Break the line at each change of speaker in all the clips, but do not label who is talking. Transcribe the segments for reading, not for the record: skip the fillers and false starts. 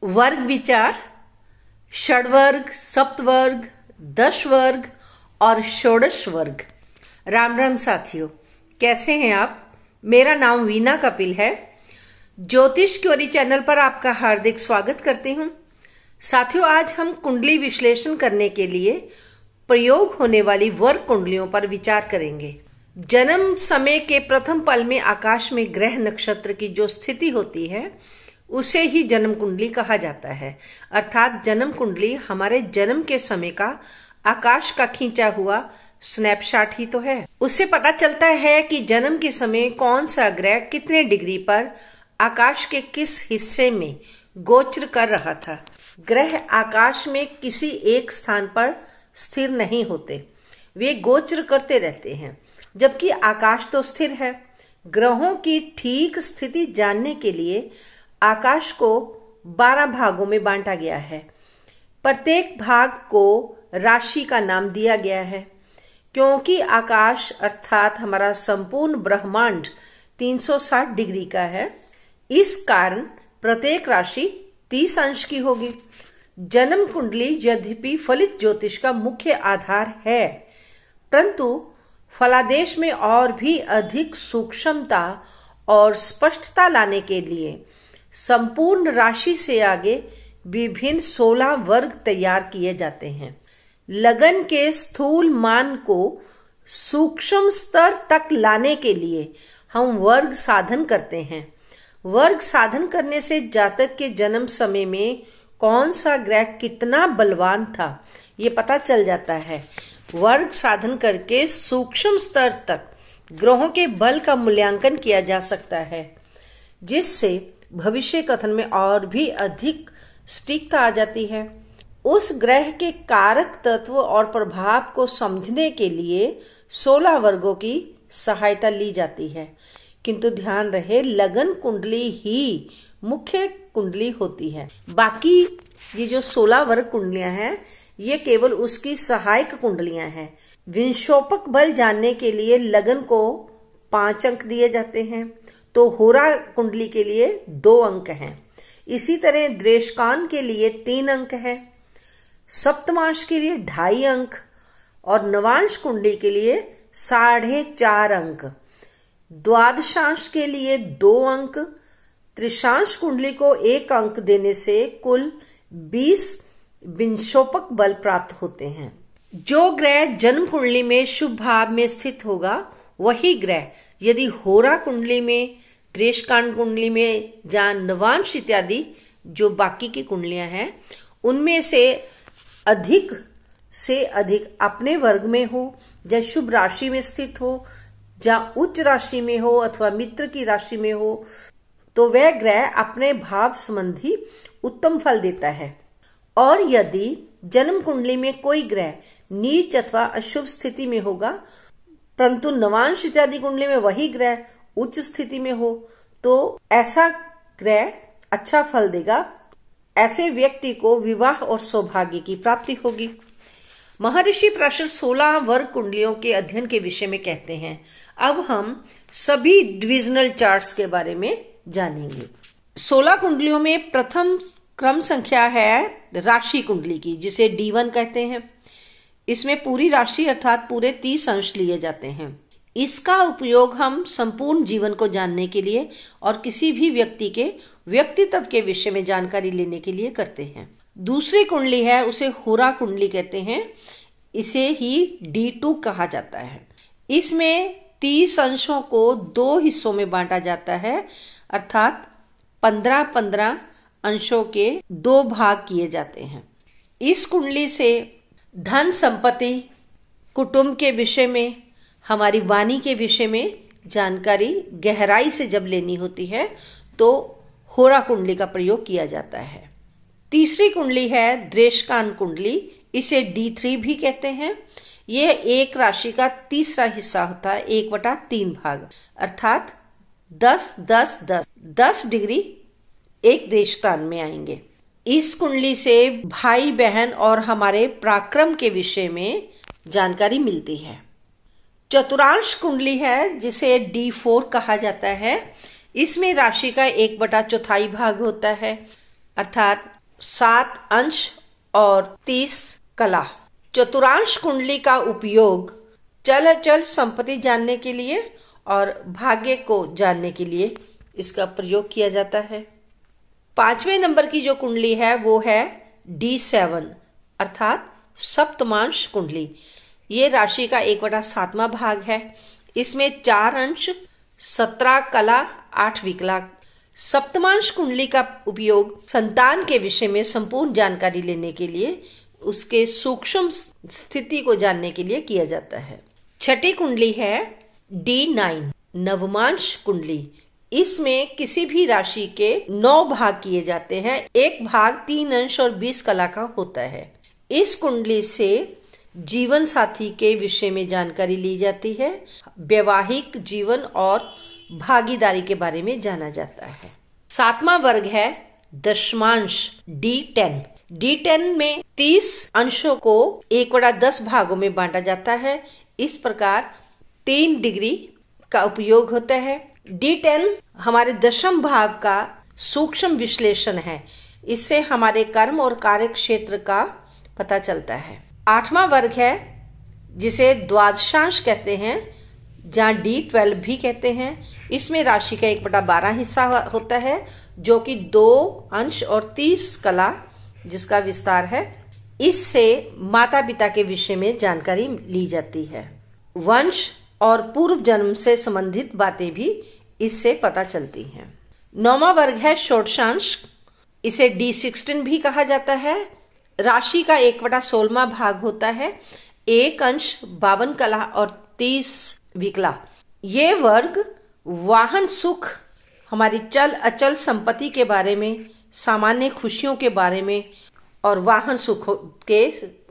वर्ग विचार, षडवर्ग, सप्तवर्ग, दशवर्ग और षोडश वर्ग। राम राम साथियों, कैसे हैं आप? मेरा नाम वीना कपिल है। ज्योतिष क्योरी चैनल पर आपका हार्दिक स्वागत करती हूं। साथियों, आज हम कुंडली विश्लेषण करने के लिए प्रयोग होने वाली वर्ग कुंडलियों पर विचार करेंगे। जन्म समय के प्रथम पल में आकाश में ग्रह नक्षत्र की जो स्थिति होती है उसे ही जन्म कुंडली कहा जाता है। अर्थात जन्म कुंडली हमारे जन्म के समय का आकाश का खींचा हुआ स्नैपशॉट ही तो है। उससे पता चलता है कि जन्म के समय कौन सा ग्रह कितने डिग्री पर आकाश के किस हिस्से में गोचर कर रहा था। ग्रह आकाश में किसी एक स्थान पर स्थिर नहीं होते, वे गोचर करते रहते हैं। जबकि आकाश तो स्थिर है। ग्रहों की ठीक स्थिति जानने के लिए आकाश को 12 भागों में बांटा गया है। प्रत्येक भाग को राशि का नाम दिया गया है। क्योंकि आकाश अर्थात हमारा संपूर्ण ब्रह्मांड 360 डिग्री का है, इस कारण प्रत्येक राशि 30 अंश की होगी। जन्म कुंडली यद्यपि फलित ज्योतिष का मुख्य आधार है, परंतु फलादेश में और भी अधिक सूक्ष्मता और स्पष्टता लाने के लिए संपूर्ण राशि से आगे विभिन्न 16 वर्ग तैयार किए जाते हैं। लगन के स्थूल मान को सूक्ष्म स्तर तक लाने के लिए हम वर्ग साधन करते हैं। वर्ग साधन करने से जातक के जन्म समय में कौन सा ग्रह कितना बलवान था ये पता चल जाता है। वर्ग साधन करके सूक्ष्म स्तर तक ग्रहों के बल का मूल्यांकन किया जा सकता है, जिससे भविष्य कथन में और भी अधिक सटीकता आ जाती है। उस ग्रह के कारक तत्व और प्रभाव को समझने के लिए 16 वर्गों की सहायता ली जाती है। किंतु ध्यान रहे, लगन कुंडली ही मुख्य कुंडली होती है। बाकी ये जो 16 वर्ग कुंडलियां हैं ये केवल उसकी सहायक कुंडलियां हैं। विंशोपक बल जानने के लिए लगन को 5 अंक दिए जाते हैं, तो होरा कुंडली के लिए 2 अंक हैं। इसी तरह द्रेशकान के लिए 3 अंक हैं, सप्तमांश के लिए 2.5 अंक और नवांश कुंडली के लिए 4.5 अंक, द्वादशांश के लिए 2 अंक, त्रिशांश कुंडली को 1 अंक देने से कुल 20 विंशोपक बल प्राप्त होते हैं। जो ग्रह जन्म कुंडली में शुभ भाव में स्थित होगा वही ग्रह यदि होरा कुंडली में, द्रेशकांड कुंडली में या नवांश इत्यादि जो बाकी की कुंडलियां हैं उनमें से अधिक अपने वर्ग में हो, या शुभ राशि में स्थित हो, या उच्च राशि में हो अथवा मित्र की राशि में हो, तो वह ग्रह अपने भाव संबंधी उत्तम फल देता है। और यदि जन्म कुंडली में कोई ग्रह नीच अथवा अशुभ स्थिति में होगा, परंतु नवांश इत्यादि कुंडली में वही ग्रह उच्च स्थिति में हो, तो ऐसा ग्रह अच्छा फल देगा। ऐसे व्यक्ति को विवाह और सौभाग्य की प्राप्ति होगी। महर्षि पराशर 16 वर्ग कुंडलियों के अध्ययन के विषय में कहते हैं। अब हम सभी डिविजनल चार्ट्स के बारे में जानेंगे। 16 कुंडलियों में प्रथम क्रम संख्या है राशि कुंडली की, जिसे D1 कहते हैं। इसमें पूरी राशि अर्थात पूरे 30 अंश लिए जाते हैं। इसका उपयोग हम संपूर्ण जीवन को जानने के लिए और किसी भी व्यक्ति के व्यक्तित्व के विषय में जानकारी लेने के लिए करते हैं। दूसरी कुंडली है उसे होरा कुंडली कहते हैं। इसे ही D2 कहा जाता है। इसमें 30 अंशों को 2 हिस्सों में बांटा जाता है, अर्थात 15-15 अंशों के 2 भाग किए जाते हैं। इस कुंडली से धन संपत्ति, कुटुंब के विषय में, हमारी वाणी के विषय में जानकारी गहराई से जब लेनी होती है तो होरा कुंडली का प्रयोग किया जाता है। तीसरी कुंडली है द्रेशकान कुंडली। इसे D3 भी कहते हैं। यह एक राशि का तीसरा हिस्सा होता है, 1/3 भाग, अर्थात 10 डिग्री एक देशकान में आएंगे। इस कुंडली से भाई बहन और हमारे पराक्रम के विषय में जानकारी मिलती है। चतुर्थांश कुंडली है जिसे D4 कहा जाता है। इसमें राशि का 1/4 भाग होता है। अर्थात 7 अंश और 30 कला। चतुरांश कुंडली का उपयोग चल अचल संपत्ति जानने के लिए और भाग्य को जानने के लिए इसका प्रयोग किया जाता है। 5वें नंबर की जो कुंडली है वो है D7 अर्थात सप्तमांश कुंडली। ये राशि का 1/7वां भाग है। इसमें 4 अंश, 17 कला, 8 विकला। सप्तमांश कुंडली का उपयोग संतान के विषय में संपूर्ण जानकारी लेने के लिए, उसके सूक्ष्म स्थिति को जानने के लिए किया जाता है। 6ठी कुंडली है D9 नवमांश कुंडली। इसमें किसी भी राशि के 9 भाग किए जाते हैं। एक भाग 3 अंश और 20 कला का होता है। इस कुंडली से जीवन साथी के विषय में जानकारी ली जाती है। वैवाहिक जीवन और भागीदारी के बारे में जाना जाता है। 7वां वर्ग है दशमांश D10। D10 में 30 अंशों को 1/10 भागों में बांटा जाता है। इस प्रकार 3 डिग्री का उपयोग होता है। D10 हमारे दशम भाव का सूक्ष्म विश्लेषण है। इससे हमारे कर्म और कार्य क्षेत्र का पता चलता है। 8वां वर्ग है जिसे द्वादशांश कहते हैं, जहाँ D12 भी कहते हैं। इसमें राशि का 1/12 हिस्सा होता है, जो कि 2 अंश और 30 कला जिसका विस्तार है। इससे माता पिता के विषय में जानकारी ली जाती है। वंश और पूर्व जन्म से संबंधित बातें भी इससे पता चलती हैं। 9वां वर्ग है षोडशांश। इसे D16 भी कहा जाता है। राशि का 1/16वां भाग होता है। 1 अंश, 52 कला और 30 विकला। ये वर्ग वाहन सुख, हमारी चल अचल संपत्ति के बारे में, सामान्य खुशियों के बारे में और वाहन सुख के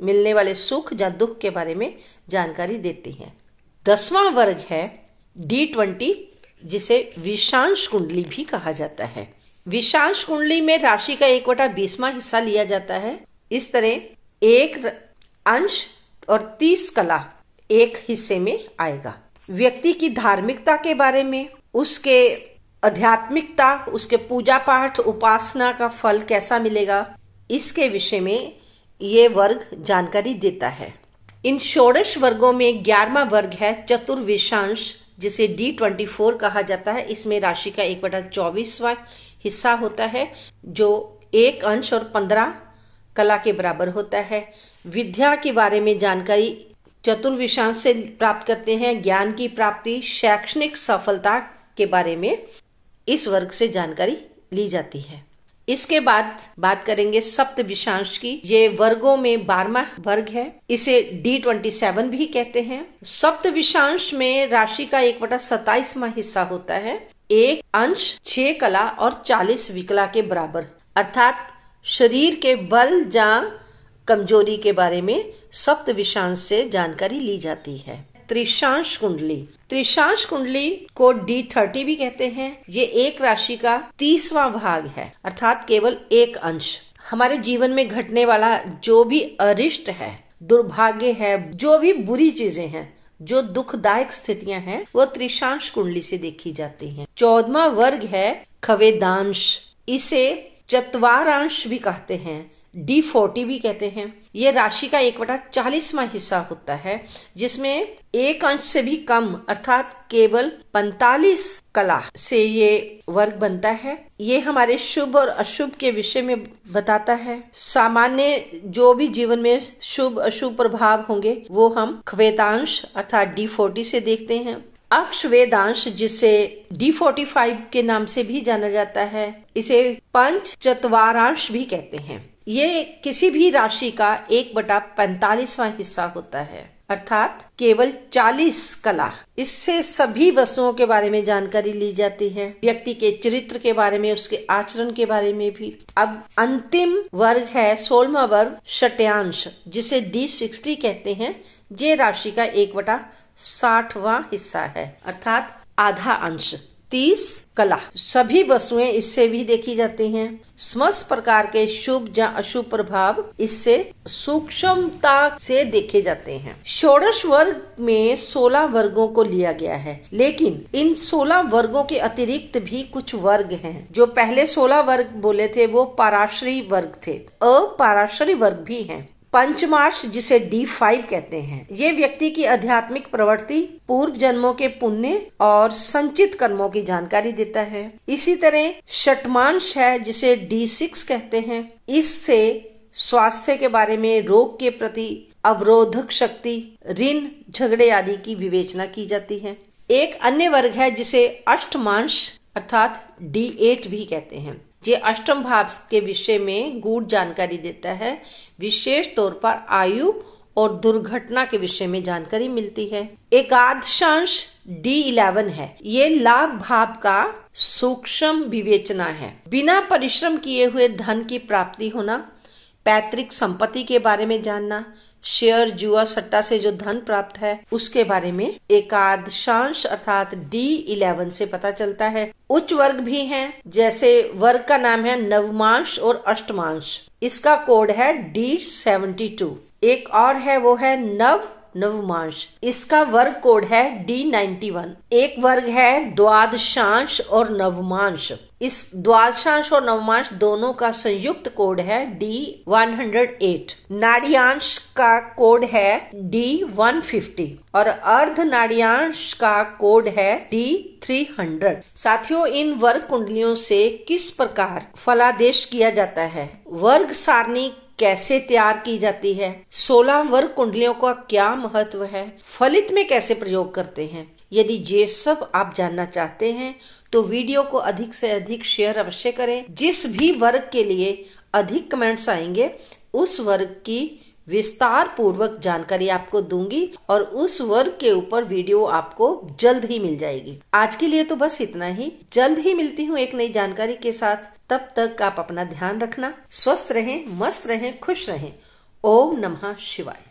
मिलने वाले सुख या दुख के बारे में जानकारी देती हैं। 10वां वर्ग है D20 जिसे विषांश कुंडली भी कहा जाता है। विषांश कुंडली में राशि का 1/20वां हिस्सा लिया जाता है। इस तरह 1 अंश और 30 कला एक हिस्से में आएगा। व्यक्ति की धार्मिकता के बारे में, उसके आध्यात्मिकता, उसके पूजा पाठ उपासना का फल कैसा मिलेगा, इसके विषय में ये वर्ग जानकारी देता है। इन षोडश वर्गों में 11वां वर्ग है चतुर्विशांश जिसे D24 कहा जाता है। इसमें राशि का 1/24वां हिस्सा होता है, जो 1 अंश और 15 कला के बराबर होता है। विद्या के बारे में जानकारी चतुर्विशांश से प्राप्त करते हैं। ज्ञान की प्राप्ति, शैक्षणिक सफलता के बारे में इस वर्ग से जानकारी ली जाती है। इसके बाद बात करेंगे सप्त विशांश की। ये वर्गों में 12वां वर्ग है। इसे D27 भी कहते हैं। सप्त विशांश में राशि का 1/27वां हिस्सा होता है। 1 अंश, 6 कला और 40 विकला के बराबर, अर्थात शरीर के बल या कमजोरी के बारे में सप्त विशांश से जानकारी ली जाती है। त्रिशांश कुंडली। त्रिशांश कुंडली को D30 भी कहते हैं। ये एक राशि का 30वां भाग है, अर्थात केवल 1 अंश। हमारे जीवन में घटने वाला जो भी अरिष्ट है, दुर्भाग्य है, जो भी बुरी चीजें हैं, जो दुखदायक स्थितियां हैं, वो त्रिशांश कुंडली से देखी जाती हैं। 14वां वर्ग है खवेदांश। इसे चत्वारांश भी कहते हैं, D40 भी कहते हैं। ये राशि का 1/40वां हिस्सा होता है, जिसमें 1 अंश से भी कम, अर्थात केवल 45 कला से ये वर्ग बनता है। ये हमारे शुभ और अशुभ के विषय में बताता है। सामान्य जो भी जीवन में शुभ अशुभ प्रभाव होंगे वो हम खवेदांश अर्थात D40 से देखते हैं। अक्षवेदांश जिसे D45 के नाम से भी जाना जाता है, इसे पंच चत्वारांश भी कहते हैं। ये किसी भी राशि का 1/45वां हिस्सा होता है, अर्थात केवल 40 कला। इससे सभी वस्तुओं के बारे में जानकारी ली जाती है, व्यक्ति के चरित्र के बारे में, उसके आचरण के बारे में भी। अब अंतिम वर्ग है 16वां वर्ग षट्यांश जिसे D60 कहते हैं। ये राशि का 1/60वां हिस्सा है, अर्थात आधा अंश। 30 कला, सभी वस्तुएं इससे भी देखी जाती हैं। समस्त प्रकार के शुभ या अशुभ प्रभाव इससे सूक्ष्मता से देखे जाते हैं। षोडश वर्ग में 16 वर्गों को लिया गया है, लेकिन इन 16 वर्गों के अतिरिक्त भी कुछ वर्ग हैं। जो पहले 16 वर्ग बोले थे वो पराशरी वर्ग थे, अपराशरी वर्ग भी हैं। पंचमाश, जिसे D5 कहते हैं, ये व्यक्ति की आध्यात्मिक प्रवृत्ति, पूर्व जन्मों के पुण्य और संचित कर्मों की जानकारी देता है। इसी तरह षटमांश है, जिसे D6 कहते हैं। इससे स्वास्थ्य के बारे में, रोग के प्रति अवरोधक शक्ति, ऋण, झगड़े आदि की विवेचना की जाती है। एक अन्य वर्ग है जिसे अष्टमांश अर्थात D8 भी कहते हैं। ये अष्टम भाव के विषय में गूढ़ जानकारी देता है। विशेष तौर पर आयु और दुर्घटना के विषय में जानकारी मिलती है। एकादशांश D11 है। ये लाभ भाव का सूक्ष्म विवेचना है। बिना परिश्रम किए हुए धन की प्राप्ति होना, पैतृक संपत्ति के बारे में जानना, शेयर, जुआ, सट्टा से जो धन प्राप्त है उसके बारे में एकादशांश अर्थात D11 से पता चलता है। उच्च वर्ग भी हैं, जैसे वर्ग का नाम है नवमांश और अष्टमांश। इसका कोड है D72। एक और है, वो है नवमांश। इसका वर्ग कोड है D91। एक वर्ग है द्वादशांश और नवमांश। इस द्वादशांश और नवमांश दोनों का संयुक्त कोड है D108। नाड़ियांश का कोड है D150 और अर्ध नाड़ियांश का कोड है D300। साथियों, इन वर्ग कुंडलियों से किस प्रकार फलादेश किया जाता है, वर्ग सारणी कैसे तैयार की जाती है, 16 वर्ग कुंडलियों का क्या महत्व है, फलित में कैसे प्रयोग करते हैं, यदि ये सब आप जानना चाहते हैं तो वीडियो को अधिक से अधिक शेयर अवश्य करें। जिस भी वर्ग के लिए अधिक कमेंट्स आएंगे उस वर्ग की विस्तार पूर्वक जानकारी आपको दूंगी और उस वर्ग के ऊपर वीडियो आपको जल्द ही मिल जाएगी। आज के लिए तो बस इतना ही। जल्द ही मिलती हूँ एक नई जानकारी के साथ। तब तक आप अपना ध्यान रखना, स्वस्थ रहें, मस्त रहें, खुश रहें। ओम नमः शिवाय।